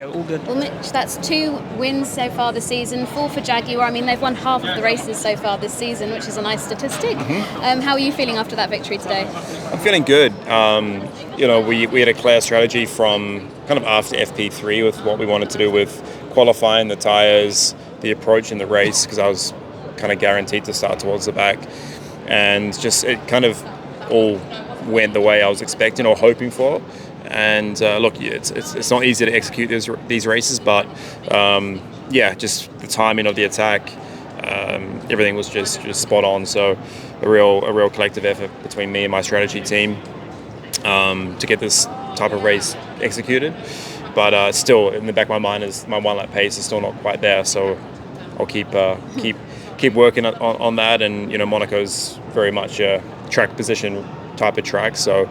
All good. Well, Mitch, that's 2 wins so far this season, 4 for Jaguar. I mean, they've won half of the races so far this season, which is a nice statistic. How are you feeling after that victory today? I'm feeling good. We had a clear strategy from kind of after FP3 with what we wanted to do with qualifying, the tyres, the approach in the race, because I was kind of guaranteed to start towards the back. And just it kind of all went the way I was expecting or hoping for. And look, it's not easy to execute these races, but just the timing of the attack, everything was just spot on. So a real collective effort between me and my strategy team to get this type of race executed. But still, in the back of my mind, is my 1 lap pace is still not quite there. So I'll keep working on that. And Monaco's very much a track position type of track. So.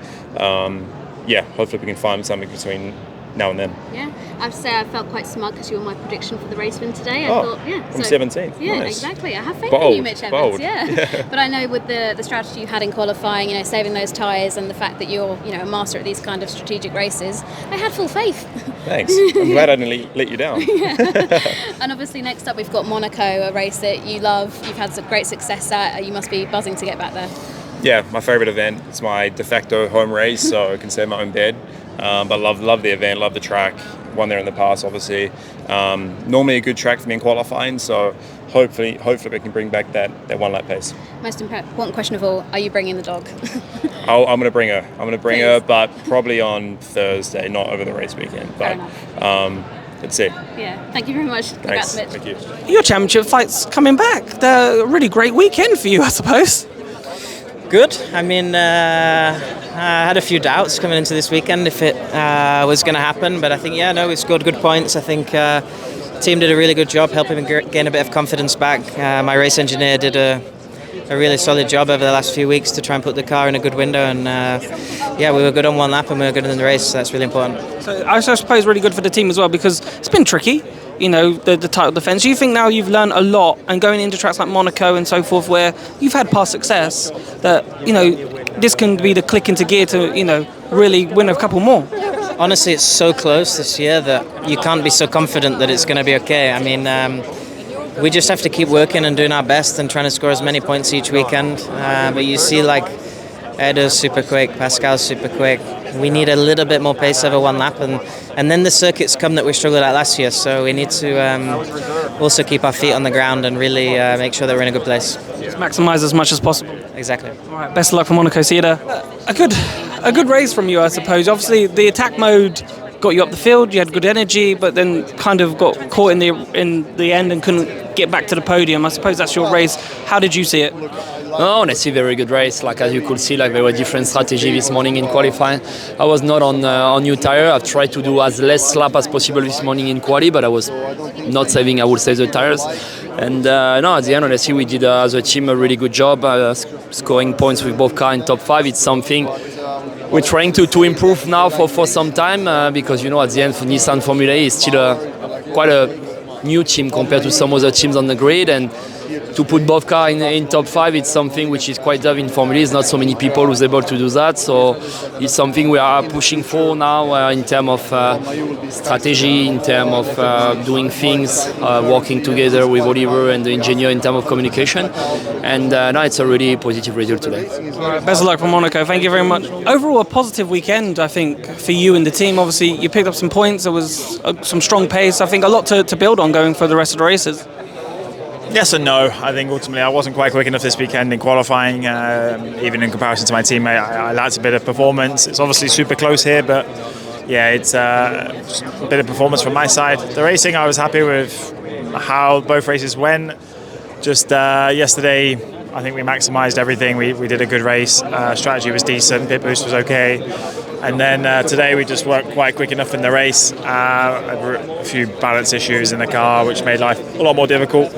Hopefully we can find something between now and then. Yeah, I have to say I felt quite smug because you were my prediction for the race win today. From 17th. Yeah, nice. Exactly. I have faith Bold, in you, Mitch Evans. bold. Yeah. But I know with the strategy you had in qualifying, saving those tyres and the fact that you're, a master at these kind of strategic races, I had full faith. Thanks. I'm glad I didn't let you down. And obviously next up we've got Monaco, a race that you love. You've had some great success at. You must be buzzing to get back there. Yeah, my favourite event. It's my de facto home race, so I can stay in my own bed. But love the event, love the track. Won there in the past, obviously. Normally a good track for me in qualifying, so hopefully we can bring back that 1 lap pace. Most important question of all: are you bringing the dog? I'm going to bring her. I'm going to bring her, but probably on Thursday, not over the race weekend. But let's see. Yeah, thank you very much. Congrats, Mitch. Thank you. Your championship fight's coming back. They're a really great weekend for you, I suppose. Good. I mean, I had a few doubts coming into this weekend if it was going to happen, but I think, we scored good points. I think the team did a really good job helping me gain a bit of confidence back. My race engineer did a really solid job over the last few weeks to try and put the car in a good window, and we were good on 1 lap and we were good in the race, so that's really important. So I suppose really good for the team as well, because it's been tricky. The title defence. You think now you've learned a lot, and going into tracks like Monaco and so forth, where you've had past success, that this can be the click into gear to really win a couple more. Honestly, it's so close this year that you can't be so confident that it's going to be okay. I mean, we just have to keep working and doing our best and trying to score as many points each weekend. But you see, like, Edo's super quick, Pascal's super quick. We need a little bit more pace over 1 lap, and then the circuits come that we struggled at last year. So we need to also keep our feet on the ground and really make sure that we're in a good place. Just maximise as much as possible. Exactly. All right, best of luck for Monaco. See you there. A good race from you, I suppose. Obviously, the attack mode got you up the field. You had good energy, but then kind of got caught in the end and couldn't get back to the podium. I suppose that's your race. How did you see it? No, honestly, very good race. Like as you could see, there were different strategy this morning in qualifying. I was not on new tire. I've tried to do as less lap as possible this morning in quali, but I was not saving, I would say, the tires. And at the end, honestly, we did as a team a really good job scoring points with both cars in top 5. It's something we're trying to improve now for some time because at the end, Nissan Formula E is still quite a new team compared to some other teams on the grid, and to put both cars in top 5, it's something which is quite tough in Formula E. There's not so many people who's able to do that, so it's something we are pushing for now in terms of strategy, in terms of doing things, working together with Oliver and the engineer in terms of communication, and now it's a really positive result today. Best of luck for Monaco. Thank you very much. Overall, a positive weekend, I think, for you and the team. Obviously, you picked up some points. There was some strong pace. I think a lot to build on going for the rest of the races. Yes and no. I think ultimately I wasn't quite quick enough this weekend in qualifying, even in comparison to my teammate. I lacked a bit of performance. It's obviously super close here, but it's just a bit of performance from my side. The racing, I was happy with how both races went. Just yesterday, I think we maximised everything. We did a good race. Strategy was decent. Pit boost was okay. And then today we just weren't quite quick enough in the race. A few balance issues in the car, which made life a lot more difficult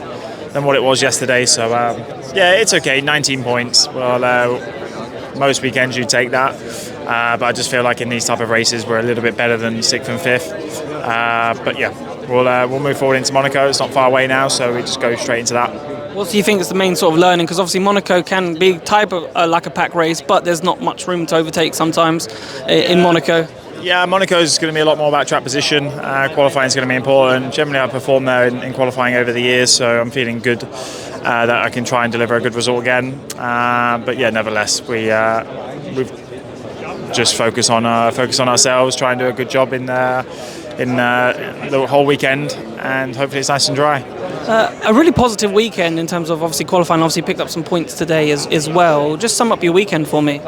than what it was yesterday. So it's okay. 19 points. Well, most weekends you take that, but I just feel like in these type of races we're a little bit better than 6th and 5th. But we'll move forward into Monaco. It's not far away now, so we just go straight into that. What do you think is the main sort of learning? Because obviously Monaco can be type of like a pack race, but there's not much room to overtake sometimes in Monaco. Yeah, Monaco is going to be a lot more about track position. Qualifying is going to be important. Generally, I've performed there in qualifying over the years, so I'm feeling good that I can try and deliver a good result again. But yeah, nevertheless, we've just focus on ourselves, try and do a good job in the whole weekend, and hopefully it's nice and dry. A really positive weekend in terms of obviously qualifying. Obviously picked up some points today as well. Just sum up your weekend for me.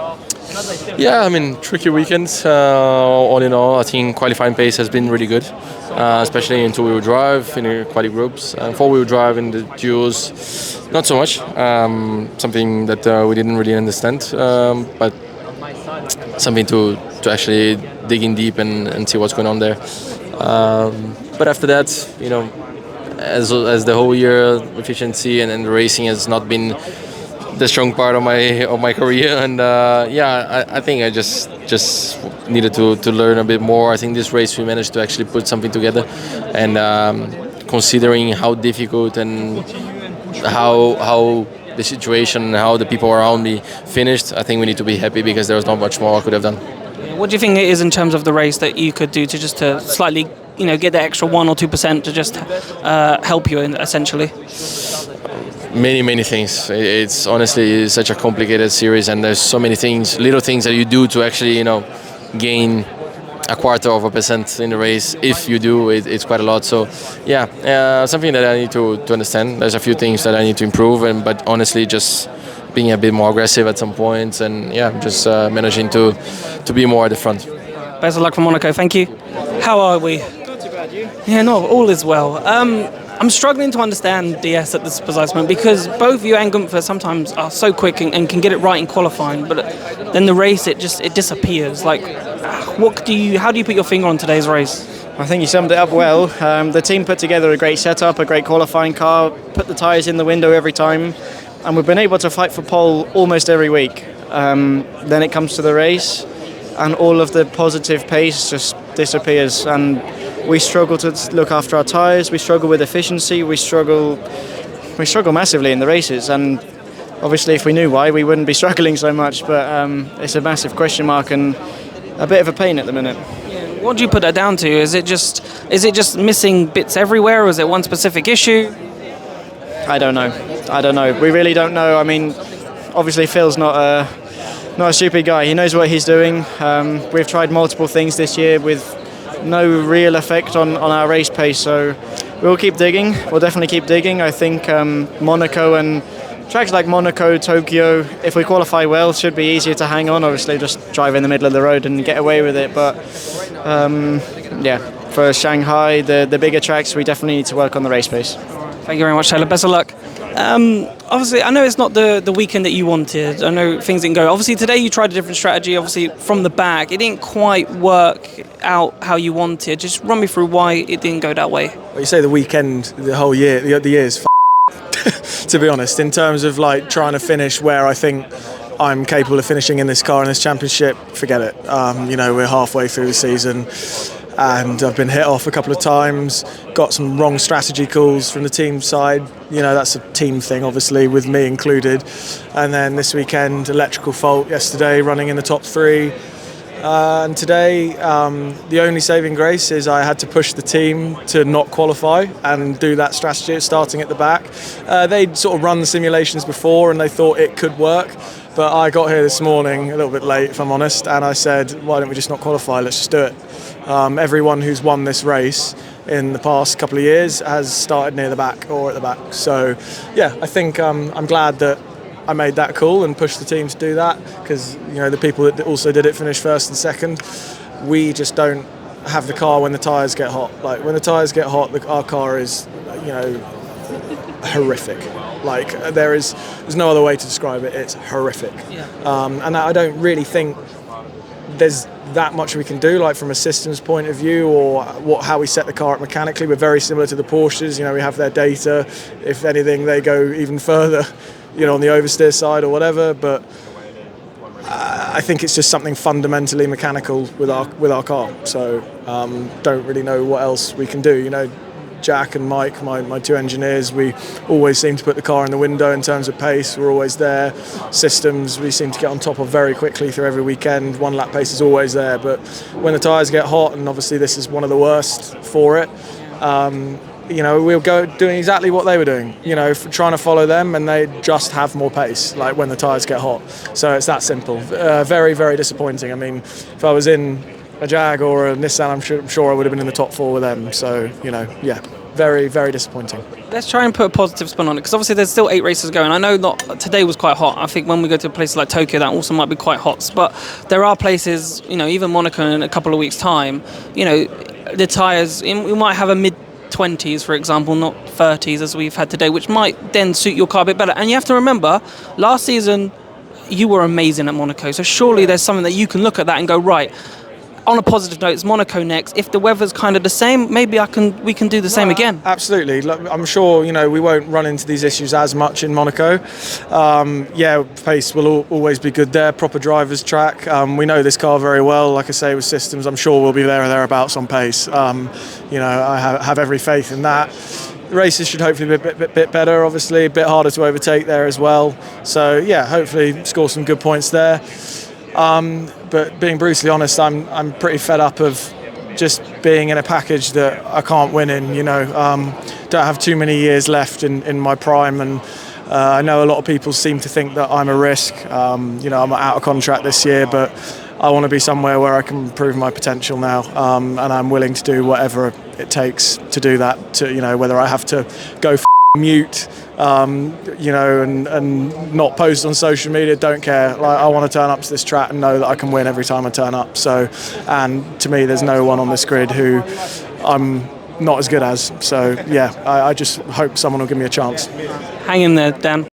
Yeah, I mean, tricky weekend. All in all, I think qualifying pace has been really good, especially in two-wheel drive, in the quali groups. Four-wheel drive in the duos, not so much. Something that we didn't really understand, but something to actually dig in deep and see what's going on there. But after that, you know, as the whole year, efficiency and racing has not been the strong part of my career, and I think I just needed to learn a bit more. I think this race we managed to actually put something together, and considering how difficult and how the situation and how the people around me finished, I think we need to be happy because there was not much more I could have done. What do you think it is in terms of the race that you could do to slightly, you know, get that extra 1 or 2% to just help you essentially? Many things. It's honestly such a complicated series, and there's so many things, little things that you do to actually, you know, gain 0.25% in the race. If you do, it's quite a lot. So yeah, something that I need to understand. There's a few things that I need to improve, but honestly, just being a bit more aggressive at some points, and just managing to be more at the front. Best of luck for Monaco. Thank you. How are we? Not too bad, you? Yeah, no, all is well. I'm struggling to understand DS at this precise moment because both you and Gunther sometimes are so quick and can get it right in qualifying, but then the race it disappears. Like, how do you put your finger on today's race? I think you summed it up well. The team put together a great setup, a great qualifying car, put the tyres in the window every time, and we've been able to fight for pole almost every week. Then it comes to the race, and all of the positive pace just disappears, and we struggle to look after our tyres, we struggle with efficiency, we struggle massively in the races, and obviously if we knew why we wouldn't be struggling so much, but it's a massive question mark and a bit of a pain at the minute. What do you put that down to? Is it just missing bits everywhere, or is it one specific issue? I don't know. We really don't know. I mean, obviously Phil's not a stupid guy. He knows what he's doing. We've tried multiple things this year with no real effect on our race pace, so we'll keep digging. We'll definitely keep digging. I think Monaco and tracks like Monaco, Tokyo, if we qualify well, should be easier to hang on. Obviously, just drive in the middle of the road and get away with it. But for Shanghai, the bigger tracks, we definitely need to work on the race pace. Thank you very much, Taylor. Best of luck. Obviously, I know it's not the weekend that you wanted. I know things didn't go. Obviously, today you tried a different strategy. Obviously, from the back, it didn't quite work out how you wanted. Just run me through why it didn't go that way. Well, you say the weekend, the whole year, the year's to be honest, in terms of like trying to finish where I think I'm capable of finishing in this car in this championship, forget it. We're halfway through the season, and I've been hit off a couple of times, got some wrong strategy calls from the team side. You know, that's a team thing, obviously, with me included. And then this weekend, electrical fault yesterday, running in the top 3. And today, the only saving grace is I had to push the team to not qualify and do that strategy, starting at the back. They'd sort of run the simulations before and they thought it could work. But I got here this morning a little bit late, if I'm honest, and I said, why don't we just not qualify? Let's just do it. Everyone who's won this race in the past couple of years has started near the back or at the back. So, yeah, I think I'm glad that I made that call and pushed the team to do that, because the people that also did it finished first and second. We just don't have the car when the tyres get hot. Like when the tyres get hot, our car is horrific. Like there's no other way to describe it. It's horrific. Yeah. And I don't really think there's that much we can do, like from a systems point of view, or how we set the car up mechanically. We're very similar to the Porsches. We have their data. If anything, they go even further, on the oversteer side or whatever. But I think it's just something fundamentally mechanical with our car. So don't really know what else we can do. Jack and Mike, my two engineers, we always seem to put the car in the window in terms of pace. We're always there. Systems we seem to get on top of very quickly through every weekend. One lap pace is always there, but when the tyres get hot, and obviously this is one of the worst for it, we'll go doing exactly what they were doing, trying to follow them, and they just have more pace, like when the tyres get hot. So it's that simple. Very, very disappointing. I mean, if I was in a Jag or a Nissan, I'm sure I would have been in the top 4 with them. So, very, very disappointing. Let's try and put a positive spin on it, because obviously there's still 8 races going. I know today was quite hot. I think when we go to places like Tokyo, that also might be quite hot. But there are places, even Monaco in a couple of weeks' time, the tyres, we might have a mid-20s, for example, not 30s as we've had today, which might then suit your car a bit better. And you have to remember, last season you were amazing at Monaco, so surely there's something that you can look at that and go, right, on a positive note, it's Monaco next. If the weather's kind of the same, maybe we can do the same again. Absolutely. I'm sure we won't run into these issues as much in Monaco. Pace will always be good there. Proper driver's track. We know this car very well. Like I say, with systems, I'm sure we'll be there or thereabouts on pace. I have every faith in that. The races should hopefully be a bit better. Obviously, a bit harder to overtake there as well. So hopefully score some good points there. But being brutally honest, I'm pretty fed up of just being in a package that I can't win in. Don't have too many years left in my prime, and I know a lot of people seem to think that I'm a risk. I'm out of contract this year, but I want to be somewhere where I can prove my potential now, and I'm willing to do whatever it takes to do that. To whether I have to go mute, and not post on social media, don't care. I want to turn up to this track and know that I can win every time I turn up. So, and to me, there's no one on this grid who I'm not as good as. So, I just hope someone will give me a chance. Hang in there, Dan.